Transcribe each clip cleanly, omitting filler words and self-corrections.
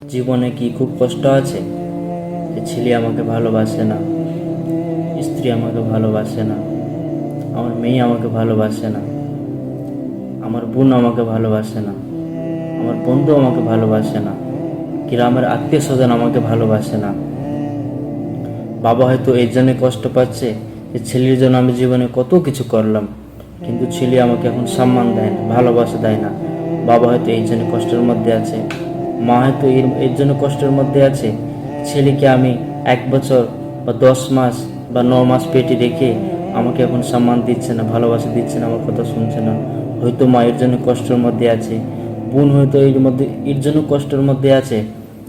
জীবনে কি খুব কষ্ট আছে যে ছেলে আমাকে ভালোবাসে না, স্ত্রী আমাকে ভালোবাসে না, আমার মেয়ে আমাকে ভালোবাসে না, আমার বোন আমাকে ভালোবাসে না, আমার বন্ধু আমাকে ভালোবাসে না, গ্রামের আত্মীয় স্বজন আমাকে ভালোবাসে না। বাবা হয়তো এই জন্যে কষ্ট পাচ্ছে যে ছেলের জন্য আমি জীবনে কত কিছু করলাম, কিন্তু ছেলে আমাকে এখন সম্মান দেয় না, ভালোবাসা দেয় না। বাবা হয়তো এই জন্য কষ্টের মধ্যে আছে, মা হয়তো এর জন্য কষ্টের মধ্যে আছে। ছেলেকে আমি 1 বছর বা 10 মাস বা 9 মাস পেটে রেখে আমাকে এখন সম্মান দিচ্ছে না, ভালোবাসা দিচ্ছে না, আমার কথা শুনছে না। হয়তো মা এর জন্য কষ্টের মধ্যে আছে, বোন হয়তো এর জন্য কষ্টের মধ্যে আছে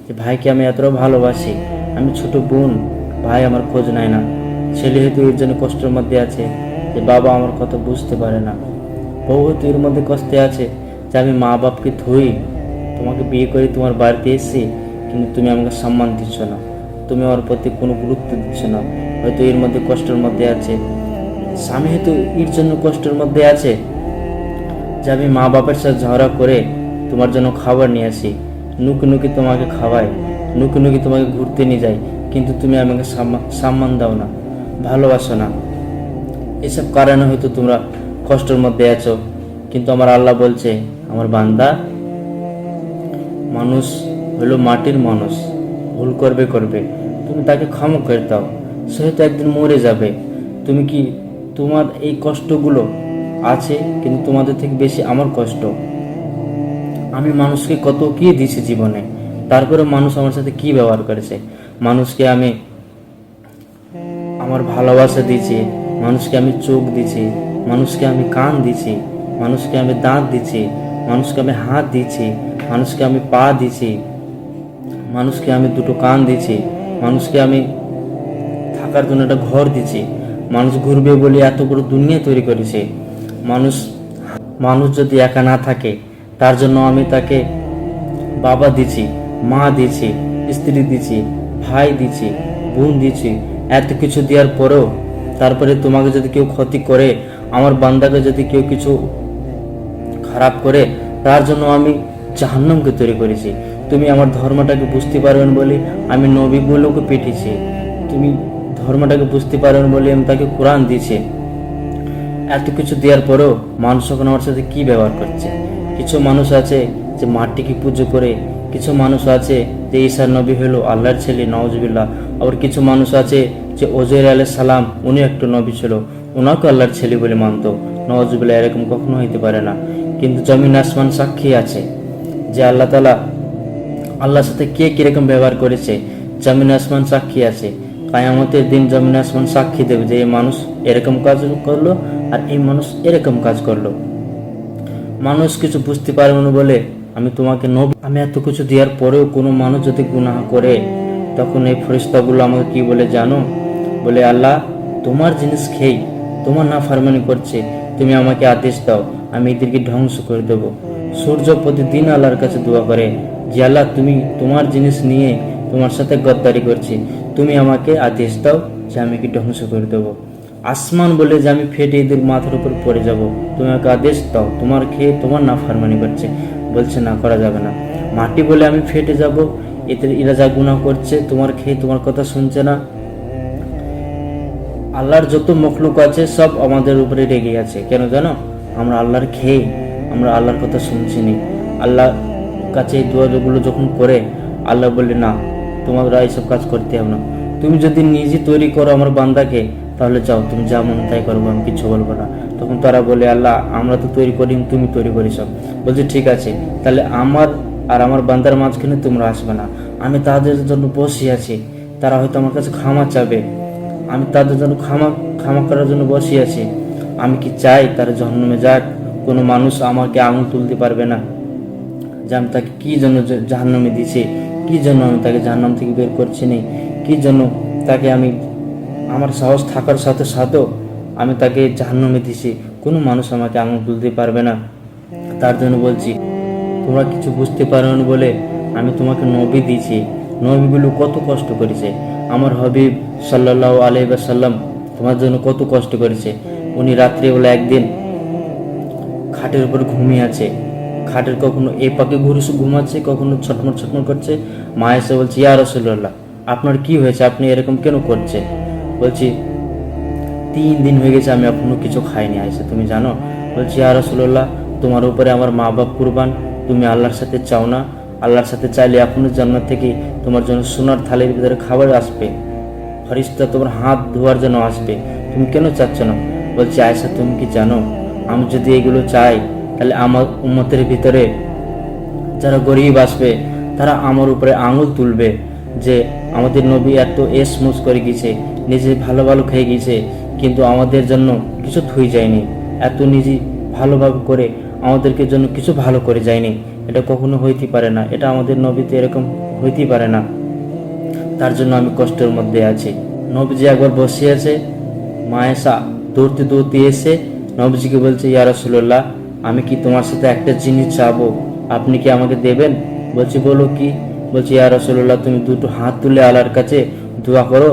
যে ভাইকে আমি এতটা ভালোবাসি, আমি ছোট বোন, ভাই আমার খোঁজ নেয় না। ছেলে হয়তো এর জন্য কষ্টের মধ্যে আছে যে বাবা আমার কথা বুঝতে পারে না। বউ হয়তো এর মধ্যে কষ্টে আছে যে আমি মা বাপকে ধুই, তোমাকে বিয়ে করে তোমার বাড়িতে এসেছি, কিন্তু তুমি আমাকে সম্মান দিচ্ছ না, তুমি আমার প্রতি কোনো গুরুত্ব দিচ্ছ না। হয়তো এর মধ্যে কষ্টের মধ্যে আছে। স্বামী হয়তো এর জন্য কষ্টের মধ্যে আছে যে আমি মা বাপের সাথে ঝগড়া করে তোমার জন্য খাবার নিয়ে আসি, নুকি নুকি তোমাকে খাওয়াই, নুকি নুকি তোমাকে ঘুরতে নিয়ে যাই, কিন্তু তুমি আমাকে সম্মান দাও না, ভালোবাসো না। এসব কারণে হয়তো তোমরা কষ্টের মধ্যে আছো। কিন্তু আমার আল্লাহ বলছে, আমার বান্দা, মানুষ হলো মাটির মানুষ, ভুল করবে, তুমি তাকে ক্ষমা করে দাও। সে হয়তো একদিন মরে যাবে। তুমি কি, তোমার এই কষ্টগুলো আছে, কিন্তু তোমাদের থেকে বেশি আমার কষ্ট। আমি মানুষকে কত কি দিয়েছি জীবনে, তারপরে মানুষ আমার সাথে কি ব্যবহার করেছে। মানুষকে আমি আমার ভালোবাসা দিয়েছি, মানুষকে আমি চোখ দিয়েছি, মানুষকে আমি কান দিয়েছি, মানুষকে আমি দাঁত দিয়েছি, মানুষকে আমি হাত দিয়েছি, মানুষকে আমি পা দিয়েছি, মানুষকে আমি দুটো কান দিয়েছি, মানুষকে আমি থাকার জন্য একটা ঘর দিয়েছি। মানুষ ঘুরবে বলে এত বড় দুনিয়া তৈরি করেছে। মানুষ মানুষ যদি একা না থাকে, তার জন্য আমি তাকে বাবা দিছি, মা দিছি, স্ত্রী দিছি, ভাই দিছি, বোন দিছি। এত কিছু দেওয়ার পরেও তারপরে তোমাকে যদি কেউ ক্ষতি করে, আমার বান্দাকে যদি কেউ কিছু খারাপ করে, তার জন্য আমি জাহান্নামকে তৈরি করেছি। তুমি আমার ধর্মটাকে বুঝতে পারবেন বলে আমি নবীগুলোকে পেটেছি, তুমি ধর্মটাকে বুঝতে পারবেন বলে আমি তাকে কোরআন দিয়েছি। এত কিছু দেওয়ার পরেও মানুষ এখন আমার সাথে কি ব্যবহার করছে। কিছু মানুষ আছে যে মাটিকে পুজো করে, কিছু মানুষ আছে যে ঈসা নবী হলো আল্লাহর ছেলে, নওয়াজবিল্লাহ। আবার কিছু মানুষ আছে যে ওজৈর আলাইহিস সালাম, উনি একটা নবী ছিল, ওনাকে আল্লাহর ছেলে বলে মানত। নওয়াজবিল্লাহ, এরকম কখনো হইতে পারে না। কিন্তু জমিন আসমান সাক্ষী আছে যে আল্লাহ তাআলা আল্লাহর সাথে কে কিরকম ব্যবহার করেছে। জমিন আসমান সাক্ষী আছে, কায়ামতের দিন জমিন আসমান সাক্ষী দেবে যে এই মানুষ এরকম কাজ করলো আর এই মানুষ এরকম কাজ করলো। মানুষ কিছু বুঝতে পারবে না বলে আমি এত কিছু দেওয়ার পরেও কোনো মানুষ যদি গুনাহ করে, তখন এই ফেরেশতাগুলো আমাকে কি বলে জানো? বলে, আল্লাহ তোমার জিনিস খেয়ে তোমার নাফরমানি করছে, তুমি আমাকে আদেশ দাও, আমি এদেরকে ধ্বংস করে দেব। সূর্য প্রতিদিন আল্লাহর কাছে দোয়া করে যে আল্লাহ, তুমি তোমার জিনিস নিয়ে তোমার সাথে গদ্দারি করছি, তুমি আমাকে আদেশ দাও যে আমি কি ধ্বংস করে দেবো। আসমান বলে যে আমি ফেটে এদের মাথার উপর পড়ে যাব, তুমি আমাকে আদেশ দাও, তোমার খেয়ে তোমার নাফরমানি করছে। বলছে না, করা যাবে না। মাটি বলে আমি ফেটে যাব, এরা যা গুনাহ করছে, তোমার খেয়ে তোমার কথা শুনছে না। আল্লাহর যত মখলুক আছে সব আমাদের উপরে রেগে আছে, কেন জানো? আমরা আল্লাহর খেয়ে আমরা আল্লাহর কথা শুনছি নি। আল্লাহ কাছে এই দোয়াগুলো যখন করে, আল্লাহ বলে না, তোমরা এইসব কাজ করতে হবে না। তুমি যদি নিজে তৈরি করো আমার বান্দাকে, তাহলে যাও, তুমি যা মন তাই করবো, আমি কিছু বলবো না। তখন তারা বলে, আল্লাহ আমরা তো তৈরি করি, তুমি তৈরি করিস। বলছে ঠিক আছে, তাহলে আমার আর আমার বান্দার মাঝখানে তোমরা আসবে না। আমি তাদের জন্য বসে আছি, তারা হয়তো আমার কাছে ক্ষমা চাবে, আমি তাদের জন্য ক্ষমা করার জন্য বসে আছি। আমি কি চাই তারা জাহান্নামে যাক? কোনো মানুষ আমাকে আঙুল তুলতে পারবে না যে আমি তাকে কি জন্য জাহান্নামে দিছি, কি জন্য আমি তাকে জাহান্নাম থেকে বের করছি নি, কি জন্য তাকে আমি আমার সাহস থাকার সাথে সাথেও আমি তাকে জাহান্নামে দিছি। কোনো মানুষ আমাকে আঙুল তুলতে পারবে না। তার জন্য বলছি, তোমরা কিছু বুঝতে পারো না বলে আমি তোমাকে নবী দিয়েছি। নবীগুলো কত কষ্ট করেছে, আমার হাবিব সাল্লাল্লাহু আলাইহি ওয়াসাল্লাম তোমার জন্য কত কষ্ট করেছে। উনি রাত্রিবেলা একদিন খাটের উপর ঘুমিয়ে আছে, খাটের কখনো এই পাকে ঘুরে ঘুমাচ্ছে, কখনো ছটমট ছটমট করছে। মা এসে বলছে, ইয়া রাসূলুল্লাহ, আপনার কি হয়েছে, আপনি এরকম কেন করছেন? বলছি 3 দিন হয়ে গেছে আমি এখনো কিছু খাইনি আয়েশা, তুমি জানো? বলছি, ইয়া রাসূলুল্লাহ, তোমার উপরে আমার মা বাপ কুরবান, তুমি আল্লাহর সাথে চাও না? আল্লাহর সাথে চাইলে এখনো জান্নাত থেকে তোমার জন্য সোনার থালির ভিতরে খাবার আসবে, ফেরেশতা তোমার হাত ধোয়ার জন্য আসবে, তুমি কেন চাচ্ছ না? বলছি, আয়েশা তুমি কি জানো, আমি যদি এগুলো চাই তাহলে আমার উম্মতের ভিতরে যারা গরিব আসবে তারা আমার উপরে আঙুল তুলবে যে আমাদের নবী এত এসমুজ করে গেছে, নিজে ভালো ভালো খেয়ে গেছে, কিন্তু আমাদের জন্য কিছু থুই যায়নি, এত নিজে ভালোভাবে করে আমাদেরকে জন্য কিছু ভালো করে যায়নি। এটা কখনো হইতে পারে না, এটা আমাদের নবীতে এরকম হইতেই পারে না। তার জন্য আমি কষ্টের মধ্যে আছি। নবীজি একবার বসে আছে, মায়েশা দৌড়তে দৌড়তে এসে নবীজিকে বলছে, ইয়া রাসূলুল্লাহ, আমি কি তোমার সাথে একটা জিনিস চাবো, আপনি কি আমাকে দেবেন? বলছি, বলো কি? বলছি, ইয়া রাসূলুল্লাহ, তুমি দুটো হাত তুলে আল্লাহর কাছে দোয়া করো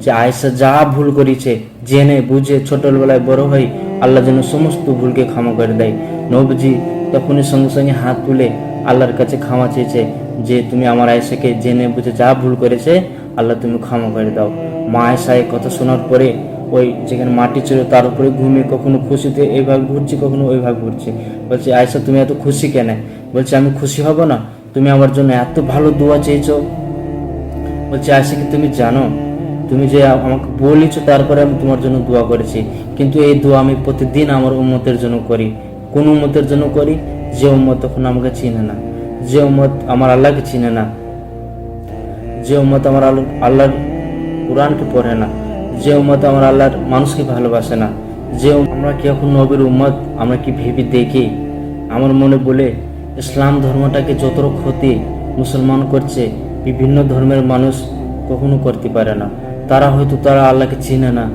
যে আয়েশা যা ভুল করেছে, জেনে বুঝে ছোটবেলায় বড় হই, আল্লাহ যেন সমস্ত ভুলকে ক্ষমা করে দেয়। নবীজি তখনই সঙ্গে সঙ্গে হাত তুলে আল্লাহর কাছে ক্ষমা চেয়েছে যে তুমি আমার আয়েশাকে জেনে বুঝে যা ভুল করেছে আল্লাহ তুমি ক্ষমা করে দাও। মা আয়েশা এই কথা শোনার পরে ওই যেখানে মাটি ছিল তার উপরে ঘুমিয়ে কখনো খুশিতে এইভাবে ঘুরছি, কখনো ওইভাবে ঘুরছি। বলছি, আয়েশা তুমি এত খুশি কেন? বলছে, আমি খুশি হব না? তুমি আমার জন্য এত ভালো দোয়া চেয়েছো। বলছে, আয়েশা কি তুমি জানো, তুমি যে আমাকে বলেছো তারপরে আমি তোমার জন্য দোয়া করেছি, কিন্তু এই দোয়া আমি প্রতিদিন আমার উম্মতের জন্য করি। কোন উম্মতের জন্য করি? যে উম্মত তখন আমাকে চিনে না, যে উম্মত আমার আল্লাহকে চিনে না, যে উম্মত আমার আল্লাহর কোরআনকে পড়ে না, যে উম্মত আমার আল্লাহর মানুষকে ভালোবাসে না, যে আমরা কি এখন নবীর উম্মত আমরা কি ভেবে দেখি? আমার মনে বলে ইসলাম ধর্মটাকে যত ক্ষতি মুসলমান করছে বিভিন্ন ধর্মের মানুষ কখনো করতে পারে না। তারা আল্লাহকে চিনে না,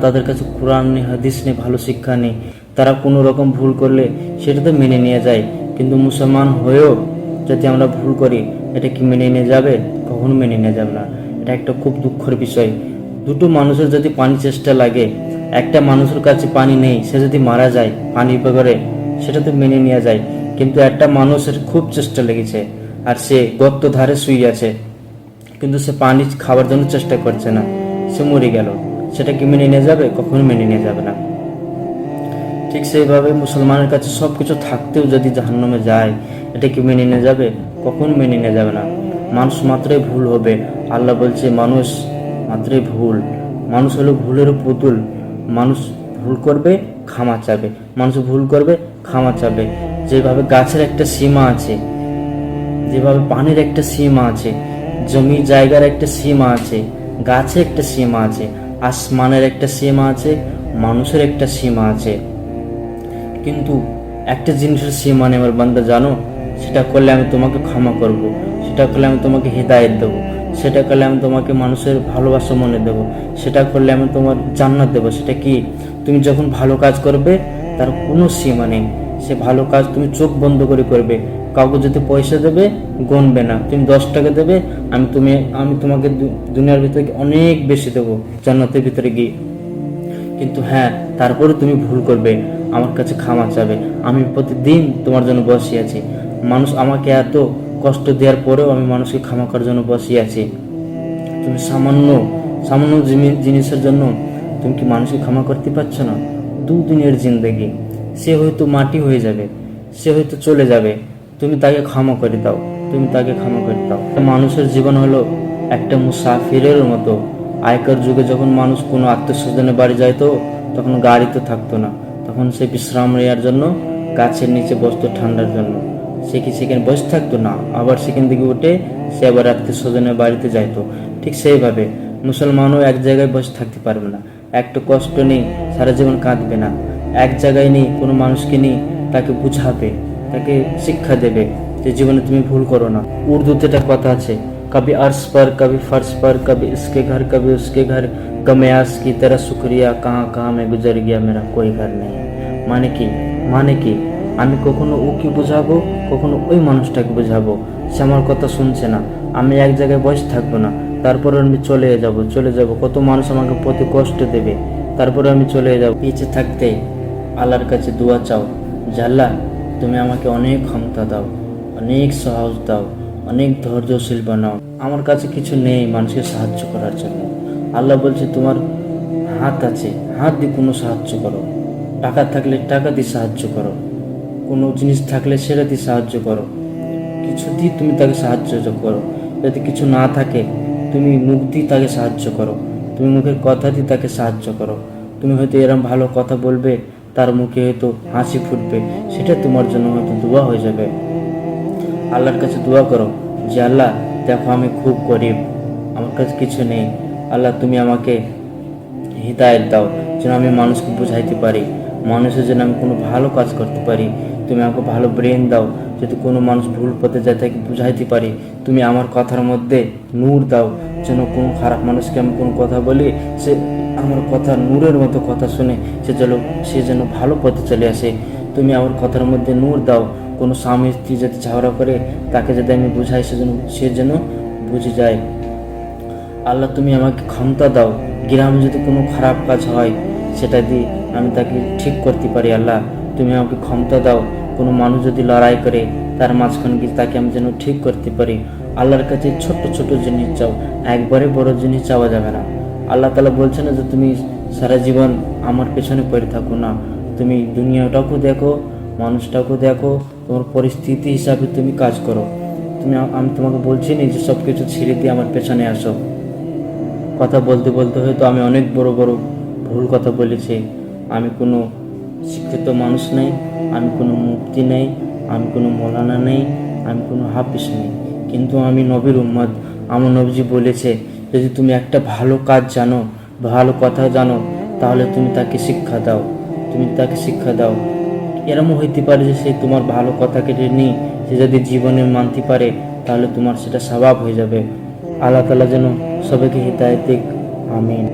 তাদের কাছে কোরআন নেই, হাদিস নেই, ভালো শিক্ষা নেই। তারা কোনো রকম ভুল করলে সেটা তো মেনে নিয়ে যায়, কিন্তু মুসলমান হয়েও যদি আমরা ভুল করি এটা কি মেনে নিয়ে যাবে? কখনো মেনে নিয়ে যাবে না। এটা একটা খুব দুঃখের বিষয়। দুটো মানুষের যদি পানি চেষ্টা লাগে, একটা মানুষের কাছে পানি নেই, সে যদি মারা যায় পানি বেগরে, সেটা তো মেনে নেওয়া যায়, কিন্তু একটা মানুষের খুব চেষ্টা লেগেছে আর সে গর্ত ধারে শুয়ে আছে, কিন্তু সে পানি খাওয়ার জন্য চেষ্টা করছে না, সে মরে গেল, সেটা কি মেনে নিয়ে যাবে? কখনো মেনে নিয়ে যাবে না। ঠিক সেইভাবে মুসলমানের কাছে সবকিছু থাকতেও যদি জাহান্নামে যায়, এটা কি মেনে নিয়ে যাবে? কখনো মেনে নিয়ে যাবে না। মানুষ মাত্রই ভুল হবে। আল্লাহ বলছে মানুষ মাত্রই ভুল, মানুষ হলো ভুলের পুতুল। মানুষ ভুল করবে, ক্ষমা চাবে, মানুষ ভুল করবে, ক্ষমা চাবে। যেভাবে গাছের একটা সীমা আছে, যেভাবে পানির একটা সীমা আছে, জমি জায়গার একটা সীমা আছে, গাছের একটা সীমা আছে, আসমানের একটা সীমা আছে, মানুষের একটা সীমা আছে। কিন্তু একটা জিনিসের সীমা নেই আমার বান্দা, জানো? সেটা করলে আমি তোমাকে ক্ষমা করব, সেটা করলে আমি তোমাকে হেদায়েত দেবো, সেটা করলে আমি তোমাকে মানুষের ভালোবাসা মনে দেবো, সেটা করলে আমি তোমার জান্নাত দেবো। সেটা কি? তুমি যখন ভালো কাজ করবে তার কোনো সীমা নেই। সে ভালো কাজ তুমি চোখ বন্ধ করে করবে, কাউকে যদি পয়সা দেবে গণবে না, তুমি 10 টাকা দেবে, আমি তোমাকে দুনিয়ার ভিতরে অনেক বেশি দেবো জান্নাতের ভিতরে গিয়ে। কিন্তু হ্যাঁ, তারপরে তুমি ভুল করবে, আমার কাছে ক্ষমা চাবে। আমি প্রতিদিন তোমার জন্য বসে আছি। মানুষ আমাকে এত কষ্ট দেওয়ার পরেও আমি মানুষকে ক্ষমা করার জন্য বসে আছি। তুমি সামান্য সামান্য জিনিসের জন্য তুমি কি মানুষকে ক্ষমা করতে পারছো না? দুদিনের জিন্দেগি, সে হয়তো মাটি হয়ে যাবে, সে হয়তো চলে যাবে, তুমি তাকে ক্ষমা করে দাও, তুমি তাকে ক্ষমা করে দাও। মানুষের জীবন হলো একটা মুসাফিরের মতো। আগেকার যুগে যখন মানুষ কোনো আত্মীয় স্বজনের বাড়ি যায় তো তখন গাড়ি তো থাকতো না, তখন সে বিশ্রাম নেওয়ার জন্য গাছের নিচে বসতো ঠান্ডার জন্য। সে কি সেখানে বসে থাকতো না, আবার সেখান থেকে উঠে সে আবার আত্মীয় স্বজনের বাড়িতে যাইতো। ঠিক সেইভাবে মুসলমানও এক জায়গায় বসে থাকতে পারবে না, একটু কষ্ট নেই সারা জীবন কাঁদবে না, এক জায়গায় নেই কোনো মানুষকে নিয়ে তাকে বুঝাবে, তাকে শিক্ষা দেবে যে জীবনে তুমি ভুল করো না। উর্দুতে একটা কথা আছে, कभी अर्श पर कभी फर्श पर कभी इसके घर कभी उसके घर गमयास की तरह शुक्रिया कहाँ कहाँ में गुजर गया मेरा कोई घर नहीं। মানে কি আমি কখনো ওকে বুঝাবো, কখনো ওই মানুষটাকে বুঝাবো, সে আমার কথা শুনছে না, আমি এক জায়গায় বসে থাকবো না, তারপরে আমি চলে যাব। কত মানুষ আমাকে প্রতি কষ্ট দেবে, তারপরে আমি চলে যাব। পিছিয়ে থাকতে আল্লাহর কাছে দোয়া চাও যে আল্লাহ তুমি আমাকে অনেক ক্ষমতা দাও, অনেক সাহস দাও, অনেক ধৈর্যশীল বানাও। আমার কাছে কিছু নেই মানুষকে সাহায্য করার জন্য। আল্লাহ বলছে তোমার হাত আছে, হাত দিয়ে কোনো সাহায্য করো। টাকা থাকলে টাকা দিয়ে সাহায্য করো, কোনো জিনিস থাকলে সেটা দিয়ে সাহায্য করো, কিছু দিয়ে তুমি তাকে সাহায্য করো। যদি কিছু না থাকে তুমি মুখ দিয়ে তাকে সাহায্য করো, তুমি মুখের কথা দিয়ে তাকে সাহায্য করো। তুমি হয়তো এরম ভালো কথা বলবে, তার মুখে হয়তো হাসি ফুটবে, সেটা তোমার জন্য হয়তো দোয়া হয়ে যাবে। আল্লাহর কাছে দোয়া করো যে আল্লাহ দেখো আমি খুব গরিব, আমার কাছে কিছু নেই, আল্লাহ তুমি আমাকে হিদায়ত দাও যেন আমি মানুষকে বুঝাইতে পারি, মানুষের জন্য আমি কোনো ভালো কাজ করতে পারি। তুমি আমাকে ভালো ব্রেন দাও, যদি কোনো মানুষ ভুল পথে যায় তাকে বুঝাইতে পারি। তুমি আমার কথার মধ্যে নূর দাও, যেন কোনো খারাপ মানুষকে আমি কোনো কথা বলি, সে আমার কথা নূরের মতো কথা শুনে সে যেন ভালো পথে চলে আসে। তুমি আমার কথার মধ্যে নূর দাও, কোনো স্বামী স্ত্রী যদি ঝগড়া করে তাকে যদি আমি বুঝাই সে যেন বুঝে যায়। আল্লাহ তুমি আমাকে ক্ষমতা দাও, গ্রামে যদি কোনো খারাপ কাজ হয় সেটা দিয়ে আমি তাকে ঠিক করতে পারি। আল্লাহ তুমি আমাকে ক্ষমতা দাও, কোনো মানুষ যদি লড়াই করে তার মাঝখানে গিয়ে তাকে আমি যেন ঠিক করতে পারি। আল্লাহর কাছে ছোট্ট ছোট জিনিস চাও, একবারে বড় জিনিস চাওয়া যাবে না। আল্লাহ তাআলা বলছে না যে তুমি সারা জীবন আমার পেছনে পড়ে থাকো, না, তুমি দুনিয়াটাকেও দেখো, মানুষটাকেও দেখো, তোমার পরিস্থিতি হিসাবে তুমি কাজ করো। আমি তোমাকে বলছি না যে সব কিছু ছেড়ে দিয়ে আমার পেছনে আসো। কথা বলতে বলতে হয়তো আমি অনেক বড় বড় ভুল কথা বলেছি। আমি কোনো শিক্ষিত মানুষ নেই, আমি কোনো মুফতি নেই, আমি কোনো মৌলানা নেই, আমি কোনো হাফিজ নেই, কিন্তু আমি নবীর উম্মত। আমার নবীজি বলেছে যদি তুমি একটা ভালো কাজ জানো, ভালো কথা জানো, তাহলে তুমি তাকে শিক্ষা দাও, তুমি তাকে শিক্ষা দাও। এরমও হইতে পারে যে সে তোমার ভালো কথা কেটে নিয়ে সে যদি জীবনে মানতে পারে তাহলে তোমার সেটা স্বভাব হয়ে যাবে। আল্লাহ তাআলা যেন সবাইকে হিদায়াত দিক। আমিন।